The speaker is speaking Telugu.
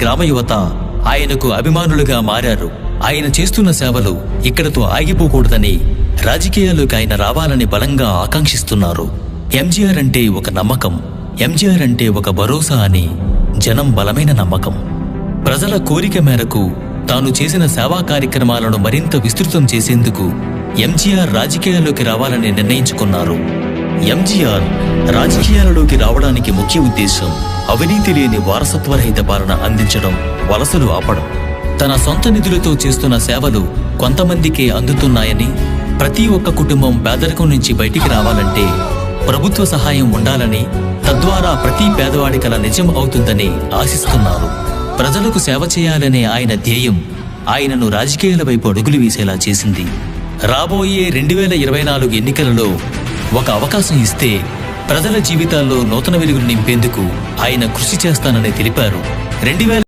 గ్రామ యువత ఆయనకు అభిమానులుగా మారారు. ఆయన చేస్తున్న సేవలు ఇక్కడతో ఆగిపోకూడదని రాజకీయాల్లోకి ఆయన రావాలని బలంగా ఆకాంక్షిస్తున్నారు. ఎంజీఆర్ అంటే ఒక నమ్మకం, ఎంజీఆర్ అంటే ఒక భరోసా అని జనం బలమైన నమ్మకం. ప్రజల కోరిక మేరకు తాను చేసిన సేవా కార్యక్రమాలను మరింత విస్తృతం చేసేందుకు ఎంజీఆర్ రాజకీయాల్లోకి రావాలని నిర్ణయించుకున్నారు. ఎంజీఆర్ రాజకీయాలలోకి రావడానికి ముఖ్య ఉద్దేశం అవినీతి లేని వారసత్వరహిత పాలన అందించడం, వలసలు ఆపడం. తన సొంత నిధులతో చేస్తున్న సేవలు కొంతమందికే అందుతున్నాయని, ప్రతి ఒక్క కుటుంబం పేదరికం నుంచి బయటికి రావాలంటే ప్రభుత్వ సహాయం ఉండాలని, తద్వారా ప్రతి పేదవాడి కల నిజం అవుతుందని ఆశిస్తున్నారు. ప్రజలకు సేవ చేయాలనే ఆయన ధ్యేయం ఆయనను రాజకీయాల వైపు అడుగులు వేసేలా చేసింది. రాబోయే 2024 ఎన్నికలలో ఒక అవకాశం ఇస్తే ప్రజల జీవితాల్లో నూతన వెలుగులు నింపేందుకు ఆయన కృషి చేస్తానని తెలిపారు.